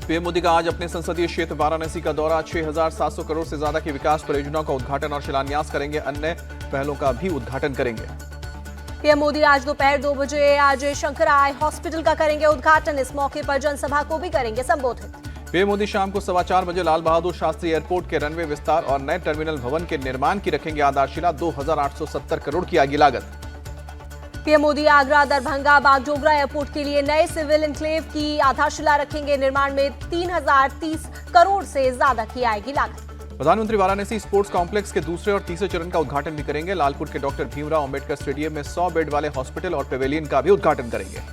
PM Modi का आज अपने संसदीय क्षेत्र वाराणसी का दौरा। 6,700 करोड़ से ज्यादा की विकास परियोजनाओं का उद्घाटन और शिलान्यास करेंगे। अन्य पहलों का भी उद्घाटन करेंगे। पीएम मोदी आज दोपहर 2 बजे आज शंकरा आई हॉस्पिटल का करेंगे उद्घाटन। इस मौके पर जनसभा को भी करेंगे संबोधित। पीएम मोदी शाम को 4:15 बजे लाल बहादुर शास्त्री एयरपोर्ट के रनवे विस्तार और नए टर्मिनल भवन के निर्माण की रखेंगे आधारशिला। 2,870 करोड़ की आएगी लागत। पीएम मोदी आगरा, दरभंगा, बागडोगरा एयरपोर्ट के लिए नए सिविल एन्क्लेव की आधारशिला रखेंगे। निर्माण में 3,030 करोड़ से ज्यादा की आएगी लागत। प्रधानमंत्री वाराणसी स्पोर्ट्स कॉम्प्लेक्स के दूसरे और तीसरे चरण का उद्घाटन भी करेंगे। लालपुर के डॉक्टर भीमराव अंबेडकर स्टेडियम में 100 बेड वाले हॉस्पिटल और पेवेलियन का भी उद्घाटन करेंगे।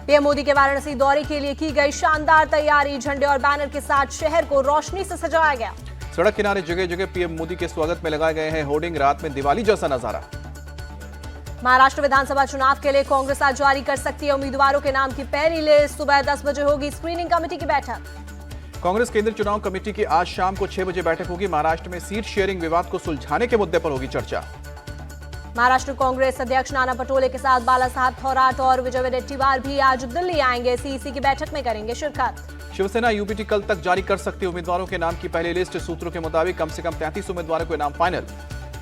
पीएम मोदी के वाराणसी दौरे के लिए की गई शानदार तैयारी। झंडे और बैनर के साथ शहर को रोशनी से सजाया गया। सड़क किनारे जगह जगह पीएम मोदी के स्वागत में लगाए गए हैं होर्डिंग। रात में दिवाली जैसा नजारा। महाराष्ट्र विधानसभा चुनाव के लिए कांग्रेस आज जारी कर सकती है उम्मीदवारों के नाम की पहली लिस्ट। सुबह 10 बजे होगी स्क्रीनिंग कमेटी की बैठक। कांग्रेस केंद्रीय चुनाव कमेटी की आज शाम को 6 बजे बैठक होगी। महाराष्ट्र में सीट शेयरिंग विवाद को सुलझाने के मुद्दे पर होगी चर्चा। महाराष्ट्र कांग्रेस अध्यक्ष नाना पटोले के साथ बाला साहब थोराट और विजय वडेट्टीवार भी आज दिल्ली आएंगे। सीईसी की बैठक में करेंगे शिरकत। शिवसेना यूपीटी कल तक जारी कर सकती है उम्मीदवारों के नाम की पहली लिस्ट। सूत्रों के मुताबिक कम से कम 33 उम्मीदवारों के नाम फाइनल।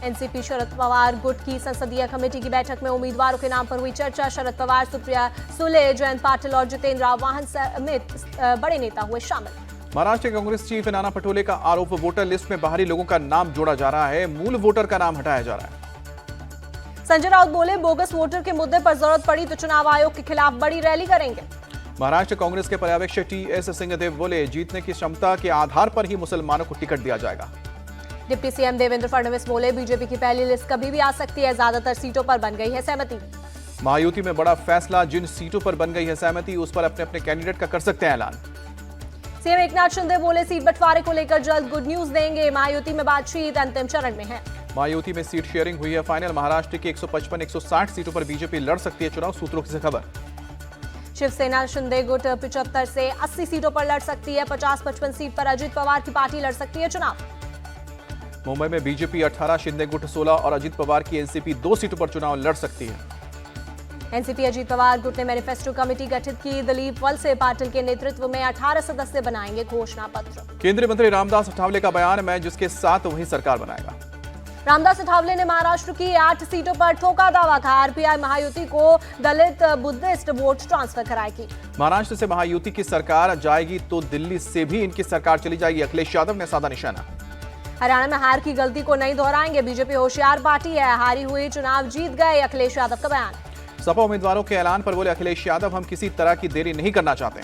एनसीपी शरद पवार गुट की संसदीय कमेटी की बैठक में उम्मीदवारों के नाम पर हुई चर्चा। शरद पवार, सुप्रिया सुले, जयंत पाटिल और जितेंद्र आह्वान समेत बड़े नेता हुए शामिल। महाराष्ट्र कांग्रेस चीफ नाना पटोले का आरोप, वोटर लिस्ट में बाहरी लोगों का नाम जोड़ा जा रहा है, मूल वोटर का नाम हटाया जा रहा है। संजय राउत बोले, बोगस वोटर के मुद्दे पर जरूरत पड़ी तो चुनाव आयोग के खिलाफ बड़ी रैली करेंगे। महाराष्ट्र कांग्रेस के पर्यवेक्षक टीएस सिंहदेव बोले, जीतने की क्षमता के आधार पर ही मुसलमानों को टिकट दिया जाएगा। डिप्टी सीएम देवेंद्र फडणवीस बोले, बीजेपी की पहली लिस्ट कभी भी आ सकती है। ज्यादातर सीटों पर बन गई है सहमति। महायुति में बड़ा फैसला, जिन सीटों पर बन गई है सहमति उस पर अपने अपने कैंडिडेट का कर सकते हैं ऐलान। सीएम एकनाथ शिंदे बोले, सीट बंटवारे को लेकर जल्द गुड न्यूज देंगे। महायुति में बातचीत अंतिम चरण में है। महायुति में सीट शेयरिंग हुई है फाइनल। महाराष्ट्र की 155-160 सीटों पर बीजेपी लड़ सकती है चुनाव, सूत्रों से खबर। शिवसेना शिंदे गुट 75 से 80 सीटों पर लड़ सकती है। 50-55 सीट पर अजित पवार की पार्टी लड़ सकती है चुनाव। मुंबई में बीजेपी 18, शिंदे गुट 16 और अजित पवार की एनसीपी 2 सीटों पर चुनाव लड़ सकती है। एनसीपी अजित पवार गुट ने मैनिफेस्टो कमेटी गठित की। दिलीप वलसे पाटिल के नेतृत्व में 18 सदस्य बनाएंगे घोषणा पत्र। केंद्रीय मंत्री रामदास अठावले का बयान, मैं जिसके साथ वही सरकार बनाएगा। रामदास अठावले ने महाराष्ट्र की 8 सीटों पर ठोका दावा। कहा, आरपीआई महायुति को दलित बुद्धिस्ट वोट ट्रांसफर कराएगी। महाराष्ट्र से महायुति की सरकार जाएगी तो दिल्ली से भी इनकी सरकार चली जाएगी, अखिलेश यादव ने साधा निशाना। हरियाणा में हार की गलती को नहीं दोहराएंगे। बीजेपी होशियार पार्टी है, हारी हुई चुनाव जीत गए, अखिलेश यादव का बयान। सपा उम्मीदवारों के ऐलान पर बोले अखिलेश यादव, हम किसी तरह की देरी नहीं करना चाहते।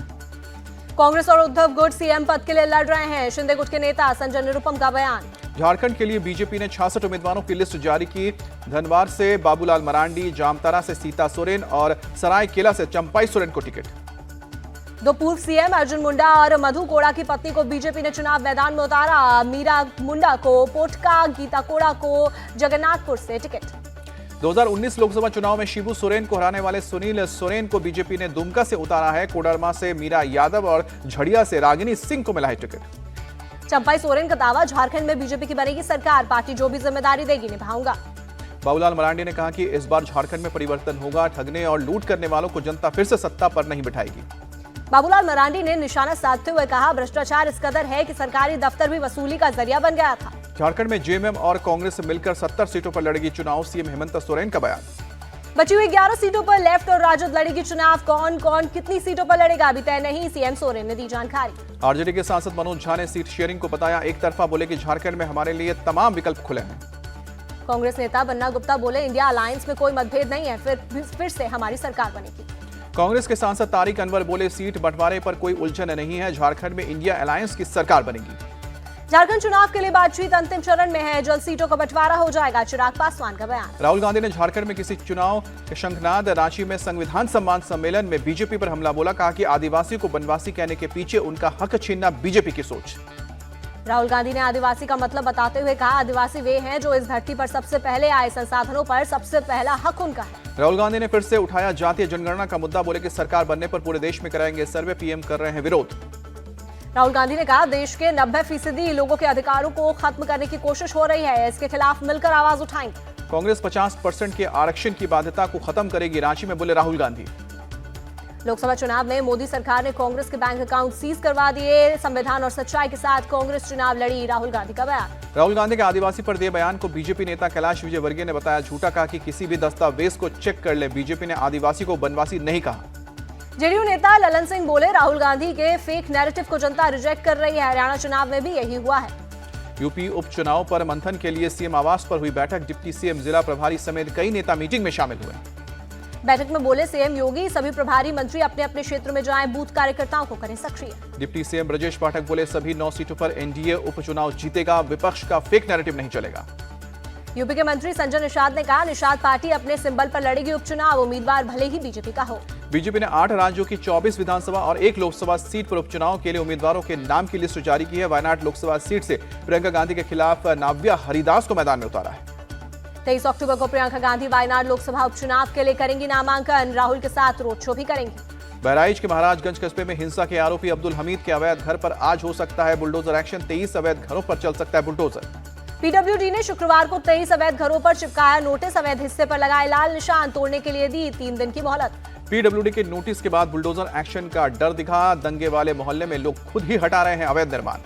कांग्रेस और उद्धव गुट सीएम पद के लिए लड़ रहे हैं। शिंदे गुट के नेता संजय निरुपम का बयान। झारखंड के लिए बीजेपी ने 66 उम्मीदवारों की लिस्ट जारी की। धनबाद से बाबूलाल मरांडी, जामतारा से सीता सोरेन और सरायकेला से चंपाई सोरेन को टिकट। दो पूर्व सीएम अर्जुन मुंडा और मधु कोड़ा की पत्नी को बीजेपी ने चुनाव मैदान में उतारा। मीरा मुंडा को पोटका, गीता कोड़ा को जगन्नाथपुर से टिकट। 2019 लोकसभा चुनाव में शिबू सोरेन को हराने वाले सुनील सोरेन को बीजेपी ने दुमका से उतारा है। कोडरमा से मीरा यादव और झड़िया से रागिनी सिंह को मिला है टिकट। चंपाई सोरेन का दावा, झारखंड में बीजेपी की बनेगी सरकार, पार्टी जो भी जिम्मेदारी देगी निभाऊंगा। बाबूलाल मरांडी ने कहा कि इस बार झारखंड में परिवर्तन होगा। ठगने और लूट करने वालों को जनता फिर से सत्ता पर नहीं बिठाएगी। बाबूलाल मरांडी ने निशाना साधते हुए कहा, भ्रष्टाचार इस कदर है कि सरकारी दफ्तर भी वसूली का जरिया बन गया था। झारखंड में जेएमएम और कांग्रेस मिलकर 70 सीटों पर लड़ेगी चुनाव, सीएम हेमंत सोरेन का बयान। बची हुई 11 सीटों पर लेफ्ट और राजद लड़ेगी चुनाव। कौन कौन कितनी सीटों पर लड़ेगा अभी तय नहीं, सीएम सोरेन ने दी जानकारी। आरजेडी के सांसद मनोज झा ने सीट शेयरिंग को बताया एक तरफा, बोले कि झारखंड में हमारे लिए तमाम विकल्प खुले हैं। कांग्रेस नेता बन्ना गुप्ता बोले, इंडिया अलायंस में कोई मतभेद नहीं है, फिर से हमारी सरकार बनेगी। कांग्रेस के सांसद तारिक अनवर बोले, सीट बंटवारे पर कोई उलझन नहीं है, झारखंड में इंडिया अलायंस की सरकार बनेगी। झारखंड चुनाव के लिए बातचीत अंतिम चरण में है, जल्द सीटों का बंटवारा हो जाएगा, चिराग पासवान का बयान। राहुल गांधी ने झारखंड में किसी चुनाव के शंखनाद। रांची में संविधान सम्मान सम्मेलन में बीजेपी पर हमला बोला। कहा कि आदिवासी को बनवासी कहने के पीछे उनका हक छीनना बीजेपी की सोच। राहुल गांधी ने आदिवासी का मतलब बताते हुए कहा, आदिवासी वे हैं जो इस धरती पर सबसे पहले आए, संसाधनों पर सबसे पहला हक उनका है। राहुल गांधी ने फिर से उठाया जातीय जनगणना का मुद्दा, बोले कि सरकार बनने पर पूरे देश में कराएंगे सर्वे, पीएम कर रहे हैं विरोध। राहुल गांधी ने कहा, देश के 90% लोगों के अधिकारों को खत्म करने की कोशिश हो रही है, इसके खिलाफ मिलकर आवाज उठाएंगे। कांग्रेस 50% के आरक्षण की बाध्यता को खत्म करेगी, रांची में बोले राहुल गांधी। लोकसभा चुनाव में मोदी सरकार ने कांग्रेस के बैंक अकाउंट सीज करवा दिए। संविधान और सच्चाई के साथ कांग्रेस चुनाव लड़ी, राहुल गांधी का बयान। राहुल गांधी के आदिवासी पर दिए बयान को बीजेपी नेता कैलाश विजयवर्गीय ने बताया झूठा, कहा कि किसी भी दस्तावेज को चेक कर ले। बीजेपी ने आदिवासी को बनवासी नहीं कहा। जेडीयू नेता ललन सिंह बोले, राहुल गांधी के फेक नैरेटिव को जनता रिजेक्ट कर रही है। हरियाणा चुनाव में भी यही हुआ है। यूपी उपचुनाव पर मंथन के लिए सीएम आवास पर हुई बैठक। डिप्टी सीएम, जिला प्रभारी समेत कई नेता मीटिंग में शामिल हुए। बैठक में बोले सीएम योगी, सभी प्रभारी मंत्री अपने अपने क्षेत्र में जाएं, बूथ कार्यकर्ताओं को करें सक्रिय। डिप्टी सीएम ब्रजेश पाठक बोले, सभी 9 सीटों पर एनडीए उपचुनाव जीतेगा, विपक्ष का फेक नैरेटिव नहीं चलेगा। यूपी के मंत्री संजय निषाद ने कहा, निषाद पार्टी अपने सिंबल पर लड़ेगी उपचुनाव, उम्मीदवार भले ही बीजेपी का हो। बीजेपी ने 8 राज्यों की 24 विधानसभा और 1 लोकसभा सीट पर उपचुनाव के लिए उम्मीदवारों के नाम की लिस्ट जारी की है। वायनाड लोकसभा सीट से प्रियंका गांधी के खिलाफ नाव्या हरिदास को मैदान में उतारा है। 23 अक्टूबर को प्रियंका गांधी वायनाड लोकसभा उपचुनाव के लिए करेंगी नामांकन। राहुल के साथ रोड शो भी करेंगी। बहराइच के महाराजगंज कस्बे में हिंसा के आरोपी अब्दुल हमीद के अवैध घर पर आज हो सकता है बुलडोजर एक्शन। 23 अवैध घरों पर चल सकता है बुलडोजर। पीडब्ल्यूडी ने शुक्रवार को 23 अवैध घरों पर चिपकाया नोटिस। अवैध हिस्से पर लगाए लाल निशान, तोड़ने के लिए दी 3 दिन की मोहलत। पीडब्ल्यूडी के नोटिस के बाद बुलडोजर एक्शन का डर दिखा। दंगे वाले मोहल्ले में लोग खुद ही हटा रहे हैं अवैध निर्माण।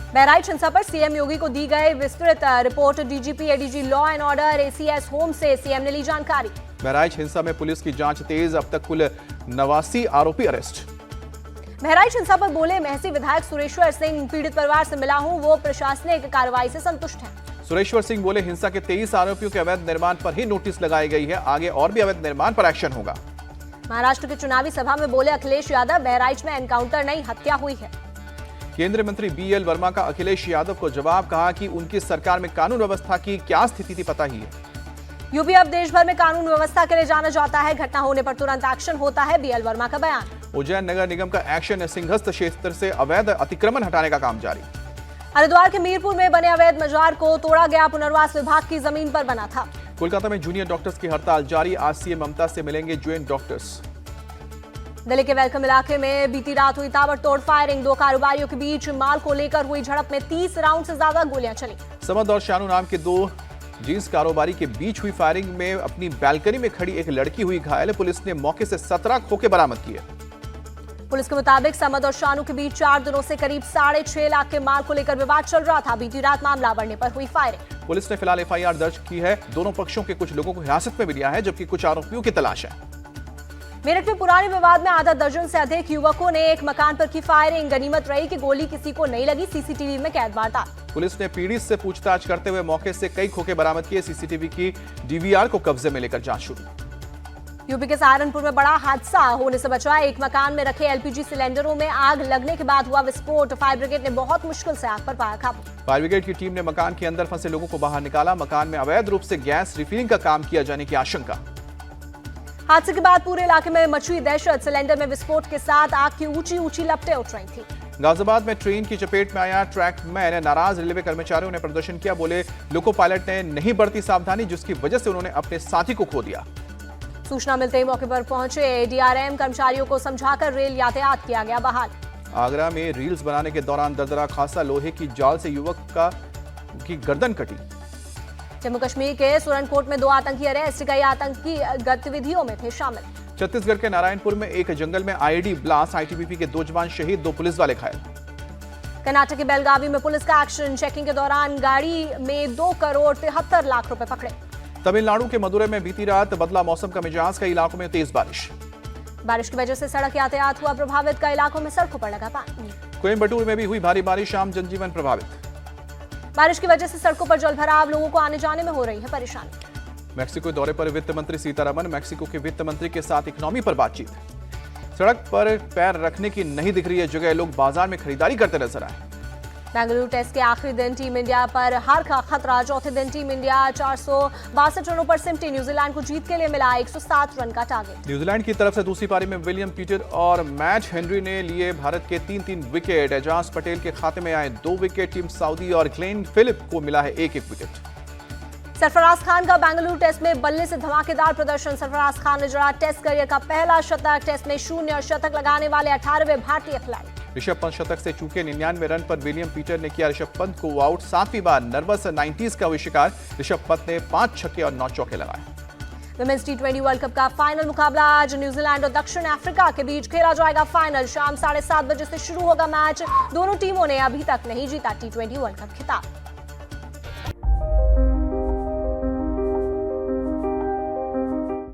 बहराइच हिंसा पर सीएम योगी को दी गई विस्तृत report. DGP, ADG law and order, ACS home से सीएम ने ली जानकारी। बहराइच हिंसा में पुलिस की जांच तेज, अब तक कुल 89 आरोपी अरेस्ट। बहराइच हिंसा पर बोले महसी विधायक सुरेश्वर सिंह, पीड़ित परिवार से मिला हूं, वो प्रशासनिक कार्रवाई से संतुष्ट हैं। सुरेश्वर सिंह बोले, हिंसा के 23 आरोपियों के अवैध निर्माण पर ही नोटिस लगाई गई है, आगे और भी अवैध निर्माण पर एक्शन होगा। महाराष्ट्र की चुनावी सभा में बोले अखिलेश यादव, बहराइच में एनकाउंटर नहीं हत्या हुई है। केंद्रीय मंत्री बीएल वर्मा का अखिलेश यादव को जवाब, कहा कि उनकी सरकार में कानून व्यवस्था की क्या स्थिति थी पता ही है। यूपी अब देश भर में कानून व्यवस्था के लिए जाना जाता है, घटना होने पर तुरंत एक्शन होता है, बीएल वर्मा का बयान। उज्जैन नगर निगम का एक्शन, सिंहस्थ क्षेत्र से अवैध अतिक्रमण हटाने का काम जारी। हरिद्वार के मीरपुर में बने अवैध मजार को तोड़ा गया, पुनर्वास विभाग की जमीन पर बना था। कोलकाता में जूनियर डॉक्टर्स की हड़ताल जारी, आज सीएम ममता से मिलेंगे ज्वाइंट डॉक्टर्स। दिल्ली के वेलकम इलाके में बीती रात हुई ताबड़तोड़ फायरिंग, 2 कारोबारियों के बीच माल को लेकर हुई झड़प में 30 राउंड से ज्यादा गोलियां चली। समद और शानू नाम के 2 जींस कारोबारी के बीच हुई फायरिंग में अपनी बैल्कनी में खड़ी एक लड़की हुई घायल। पुलिस ने मौके से 17 खोखे बरामद किए। पुलिस के मुताबिक समद और शानू के बीच 4 दिनों से करीब 6.5 लाख के माल को लेकर विवाद चल रहा था। बीती रात मामला बढ़ने पर हुई फायरिंग। पुलिस ने फिलहाल एफआईआर दर्ज की है। दोनों पक्षों के कुछ लोगों को हिरासत में भी लिया है, जबकि कुछ आरोपियों की तलाश है। मेरठ में पुराने विवाद में आधा दर्जन से अधिक युवकों ने एक मकान पर की फायरिंग। गनीमत रही कि गोली किसी को नहीं लगी, सीसीटीवी में कैद वारदात। पुलिस ने पीड़ित से पूछताछ करते हुए मौके से कई खोखे बरामद किए। सीसीटीवी की डीवीआर को कब्जे में लेकर जांच शुरू। यूपी के सहारनपुर में बड़ा हादसा होने से बचा। एक मकान में रखे एलपीजी सिलेंडरों में आग लगने के बाद हुआ विस्फोट। फायर ब्रिगेड ने बहुत मुश्किल से आग पर पाया काबू। फायर ब्रिगेड की टीम ने मकान के अंदर फंसे लोगों को बाहर निकाला। मकान में अवैध रूप से गैस रिफिलिंग का काम किया जाने की आशंका। हादसे के बाद पूरे इलाके में मची दहशत। सिलेंडर में विस्फोट के साथ आग की ऊंची ऊंची लपटें उठ रही थी। गाजियाबाद में ट्रेन की चपेट में आया ट्रैकमैन, नाराज रेलवे कर्मचारियों ने प्रदर्शन किया। बोले लोको पायलट ने नहीं बरती सावधानी, जिसकी वजह से उन्होंने अपने साथी को खो दिया। सूचना मिलते ही मौके पर पहुंचे डीआरएम, कर्मचारियों को समझाकर रेल यातायात किया गया बहाल। आगरा में रील्स बनाने के दौरान दरदरा खासा, लोहे की जाल से युवक की गर्दन कटी। जम्मू कश्मीर के सुरनकोट में 2 आतंकी अरेस्ट, कई आतंकी गतिविधियों में थे शामिल। छत्तीसगढ़ के नारायणपुर में एक जंगल में आईईडी ब्लास्ट, आईटीबीपी के 2 जवान शहीद, 2 पुलिस वाले घायल। कर्नाटक के बेलगावी में पुलिस का एक्शन, चेकिंग के दौरान गाड़ी में 2 करोड़ 73 लाख रुपए पकड़े। तमिलनाडु के मदुरै में बीती रात बदला मौसम का मिजाज, कई इलाकों में तेज बारिश। बारिश की वजह से सड़क यातायात हुआ प्रभावित, कई इलाकों में सड़कों पर लगा पानी। कोयम्बटूर में भी हुई भारी बारिश, आम जनजीवन प्रभावित। बारिश की वजह से सड़कों पर जलभराव, लोगों को आने जाने में हो रही है परेशानी। मैक्सिको दौरे पर वित्त मंत्री सीतारमण, मैक्सिको के वित्त मंत्री के साथ इकोनॉमी पर बातचीत। सड़क पर पैर रखने की नहीं दिख रही है जगह, लोग बाजार में खरीदारी करते नजर आए। बेंगलुरु टेस्ट के आखिरी दिन टीम इंडिया पर हार का खतरा। चौथे दिन टीम इंडिया 462 रनों पर सिमटी। न्यूजीलैंड को जीत के लिए मिला 107 रन का टारगेट। न्यूजीलैंड की तरफ से दूसरी पारी में विलियम पीटर और मैट हेनरी ने लिए भारत के 3-3 विकेट। एजाज पटेल के खाते में आए 2 विकेट। टीम साउदी और ग्लेन फिलिप को मिला है 1-1 विकेट। सरफराज खान का बेंगलुरु टेस्ट में बल्ले से धमाकेदार प्रदर्शन। सरफराज खान ने जड़ा टेस्ट करियर का पहला शतक। टेस्ट में 0 शतक लगाने वाले 18वें भारतीय खिलाड़ी। ऋषभ पंत शतक से चूके 99 रन पर विलियम पीटर ने किया ऋषभ पंत को आउट। 7वीं बार नर्वस 90s का हुई शिकार। ऋषभ पंत ने 5 छक्के और 9 चौके लगाए। विमेंस टी20 वर्ल्ड कप का फाइनल मुकाबला आज न्यूजीलैंड और दक्षिण अफ्रीका के बीच खेला जाएगा। फाइनल शाम 7:30 बजे से शुरू होगा मैच। दोनों टीमों ने अभी तक नहीं जीता टी20 वर्ल्ड कप खिताब।